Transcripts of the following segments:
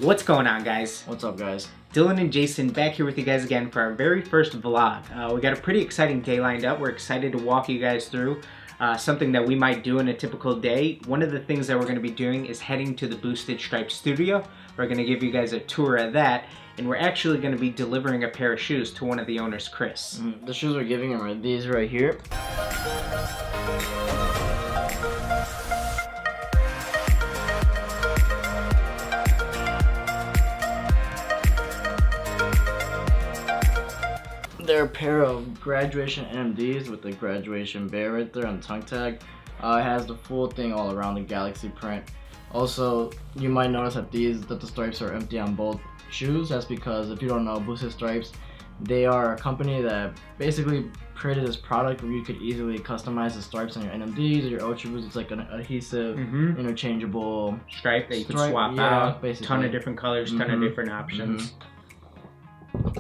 What's going on, guys? What's up, guys? Dillon and Jason back here with you guys again for our very first vlog. We got a pretty exciting day lined up. We're excited to walk you guys through something that we might do in a typical day. One of the things that we're going to be doing is heading to the Boosted Stripes studio. We're going to give you guys a tour of that, and we're actually going to be delivering a pair of shoes to one of the owners, Chris. The shoes we're giving him are these right here. They're a pair of graduation NMDs with the graduation bear right there on the tongue tag. It has the full thing all around the galaxy print. Also, you might notice that the stripes are empty on both shoes. That's because, if you don't know, Boosted Stripes, they are a company that basically created this product where you could easily customize the stripes on your NMDs or your Ultra Boosts. It's like an adhesive, interchangeable stripe that you can swap out. Basically. Ton of different colors, ton of different options.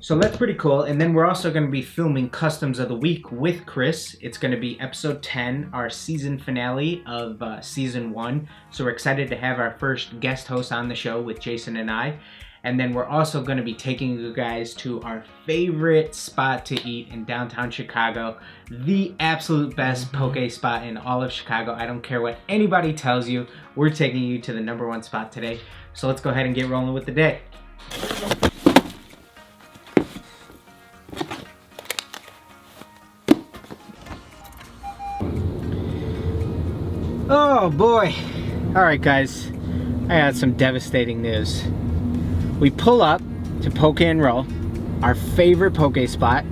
So that's pretty cool. And then we're also going to be filming Customs of the Week with Chris. It's going to be episode 10, our season finale of season 1. So we're excited to have our first guest host on the show with Jason and I. And then we're also going to be taking you guys to our favorite spot to eat in downtown Chicago. The absolute best poke spot in all of Chicago. I don't care what anybody tells you. We're taking you to the #1 spot today. So let's go ahead and get rolling with the day. Oh boy. Alright guys, I got some devastating news. We pull up to Poke and Roll, our favorite poke spot.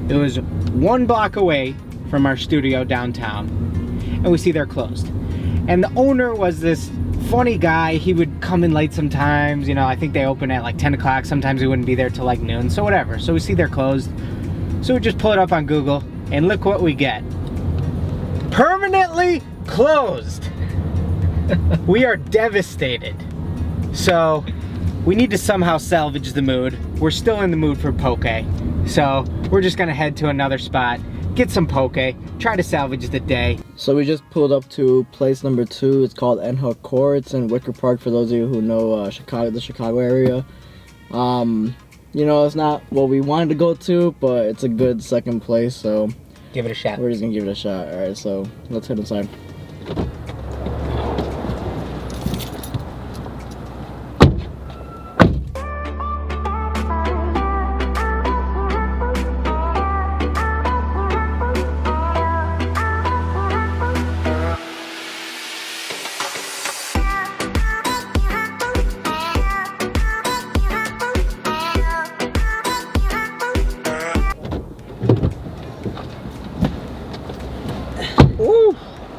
It was 1 block away from our studio downtown, and we see they're closed. And the owner was this funny guy. He would come in late sometimes, you know, I think they open at like 10 o'clock. Sometimes he wouldn't be there till like noon, so whatever. So we see they're closed. So we just pull it up on Google, and look what we get. Permanently closed. We are devastated. So we need to somehow salvage the mood. We're still in the mood for poke. So we're just gonna head to another spot, get some poke, try to salvage the day. So we just pulled up to place number 2. It's called Court. It's in Wicker Park, for those of you who know the Chicago area. You know, it's not what we wanted to go to, but it's a good second place, so give it a shot. We're just gonna give it a shot. Alright, so let's head inside.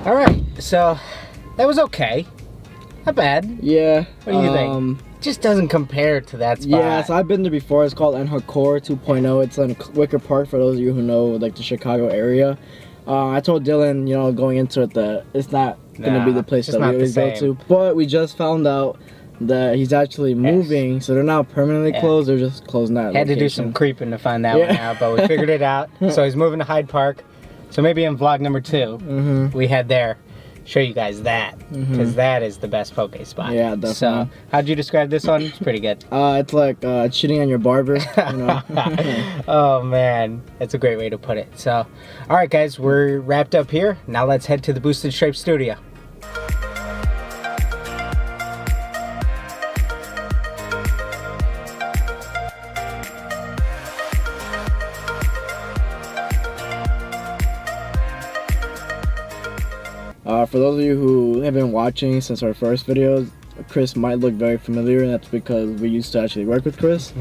Alright, so that was okay. Not bad. Yeah. What do you think? Just doesn't compare to that spot. Yeah, so I've been there before. It's called Court 2.0. It's in Wicker Park, for those of you who know like the Chicago area. I told Dillon, you know, going into it that it's not going to be the place that we always go to. But we just found out that he's actually moving, so they're not permanently closed. They're just closing that Had to do some creeping to find that one out, but we figured it out. So he's moving to Hyde Park. So maybe in vlog number 2, we head there, show you guys that, because that is the best poke spot. Yeah, definitely. So, how'd you describe this one? It's pretty good. It's like cheating on your barber, you know. Oh man, that's a great way to put it. So, all right guys, we're wrapped up here. Now let's head to the Boosted Stripes studio. For those of you who have been watching since our first videos, Chris might look very familiar, and that's because we used to actually work with Chris.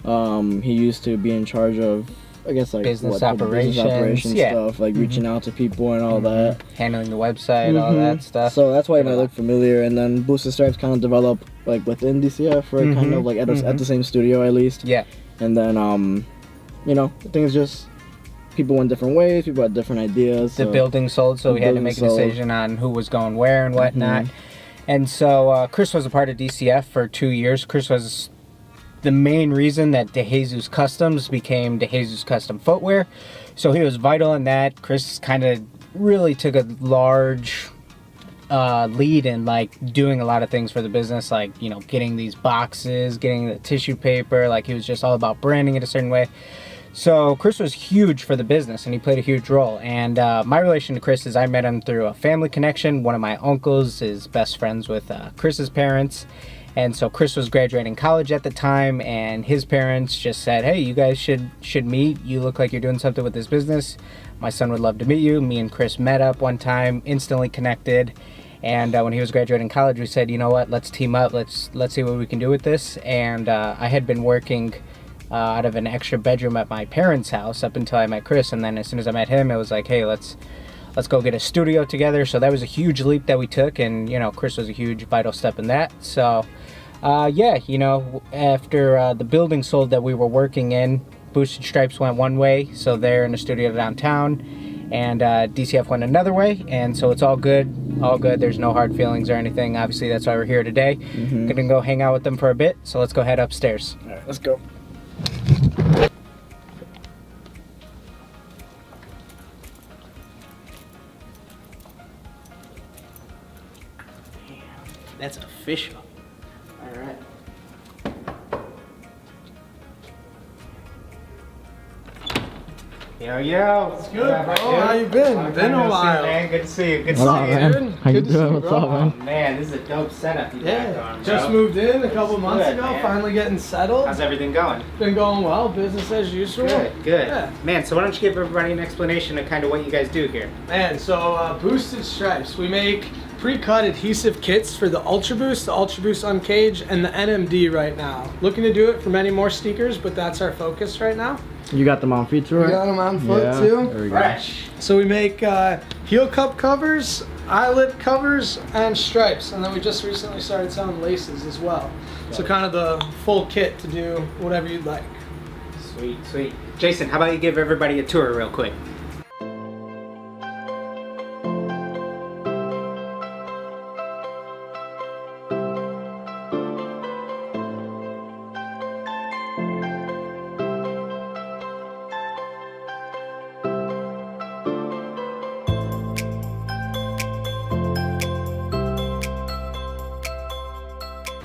He used to be in charge of, I guess, like business operations stuff, like reaching out to people and all that. Handling the website, all that stuff. So that's why he might look familiar. And then Boosted Stripes kind of developed like within DCF, right? Kind of like at the same studio at least. Yeah. And then, you know, things just, people went different ways, people had different ideas. The building sold, so we had to make a decision on who was going where and whatnot. And so Chris was a part of DCF for 2 years. Chris was the main reason that DeJesus Customs became DeJesus Custom Footwear. So he was vital in that. Chris kind of really took a large lead in like doing a lot of things for the business, like, you know, getting these boxes, getting the tissue paper. Like, he was just all about branding it a certain way. So Chris was huge for the business, and he played a huge role. And my relation to Chris is I met him through a family connection. One of my uncles is best friends with Chris's parents. And so Chris was graduating college at the time, and his parents just said, hey, you guys should meet. You look like you're doing something with this business. My son would love to meet you. Me and Chris met up one time, instantly connected. And when he was graduating college, we said, you know what, let's team up. Let's see what we can do with this. And I had been working out of an extra bedroom at my parents' house up until I met Chris. And then as soon as I met him, it was like, hey, let's go get a studio together. So that was a huge leap that we took. And, you know, Chris was a huge vital step in that. So, yeah, you know, after the building sold that we were working in, Boosted Stripes went one way. So they're in the studio downtown. And DCF went another way, and so it's all good, There's no hard feelings or anything. Obviously, that's why we're here today. Gonna go hang out with them for a bit, so let's go head upstairs. All right, let's go. That's official. All right. Yo. It's good, bro. How you been? Been a while. Man. Good to see you. Good to What's see up, you. man? How you Good to see doing? you, What's bro. up, Oh, man? man, this is a dope setup you got going, Just bro. moved in a couple months Good, ago. man. Finally getting settled. How's everything going? Been going well. Business as usual. Good. Yeah. Man, so why don't you give everybody an explanation of kind of what you guys do here? Man, so Boosted Stripes. We make pre-cut adhesive kits for the Ultra Boost, the Ultra Boost Uncaged, and the NMD right now. Looking to do it for many more sneakers, but that's our focus right now. You got them on feet too, right? We got them on foot Yeah, too. there we go. Fresh. So we make heel cup covers, eyelid covers, and stripes. And then we just recently started selling laces as well. So kind of the full kit to do whatever you'd like. Sweet. Jason, how about you give everybody a tour real quick?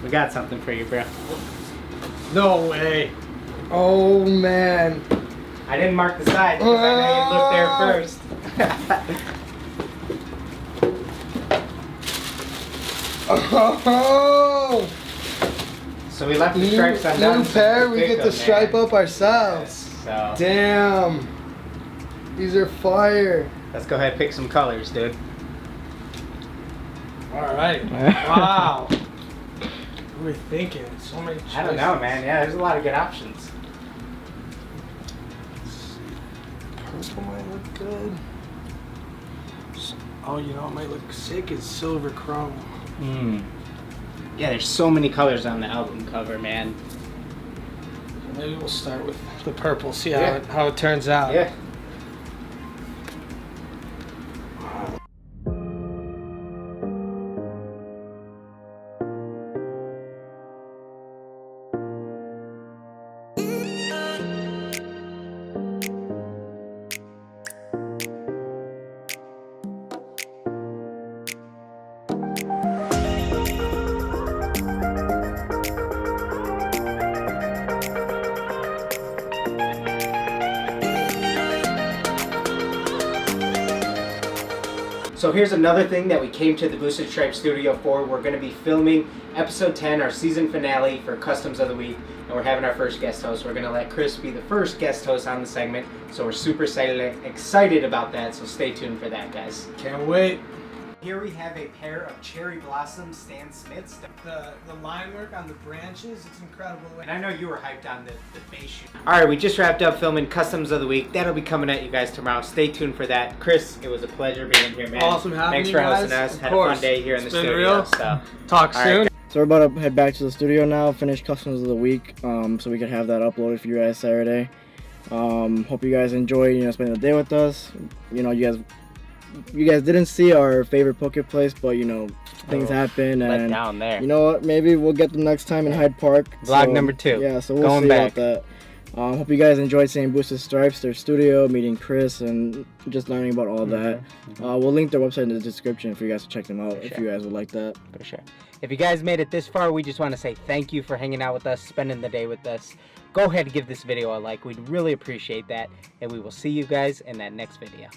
We got something for you, bro. No way. Oh man. I didn't mark the side because I know you'd look there first. Oh, So we left the stripes undone. new pair. We get to stripe up ourselves. So Damn. These are fire. let's go ahead and pick some colors, dude. All right. Wow. What are we thinking? So many choices. I don't know, man. Yeah, there's a lot of good options. Purple might look good. Oh, you know what might look sick is silver chrome. Yeah, there's so many colors on the album cover, man. Maybe we'll start with the purple. See Yeah. how it turns out. Yeah. So here's another thing that we came to the Boosted Stripes studio for. We're going to be filming episode 10, our season finale for Customs of the Week, and we're having our first guest host. We're going to let Chris be the first guest host on the segment, so we're super excited about that, so stay tuned for that, guys. Can't wait. Here we have a pair of Cherry Blossom Stan Smiths. The line work on the branches, it's incredible. And I know you were hyped on the base shoot. Alright, we just wrapped up filming Customs of the Week. That'll be coming at you guys tomorrow. Stay tuned for that. Chris, it was a pleasure being here, man. Awesome having Thanks you for guys. hosting us. Of Had a course. fun day here in the It's been studio. real. So Talk All soon. right. So we're about to head back to the studio now, finish Customs of the Week, so we could have that uploaded for you guys Saturday. Hope you guys enjoy, spending the day with us. You guys didn't see our favorite poke place, but things happen, let and down there. you know what? Maybe we'll get them next time in Hyde Park. Vlog number 2. Yeah, so we'll Going see back. about Hope you guys enjoyed seeing Boosted Stripes, their studio, meeting Chris, and just learning about all that. We'll link their website in the description for you guys to check them out if you guys would like that. For sure. If you guys made it this far, we just want to say thank you for hanging out with us, spending the day with us. Go ahead and give this video a like. We'd really appreciate that. And we will see you guys in that next video.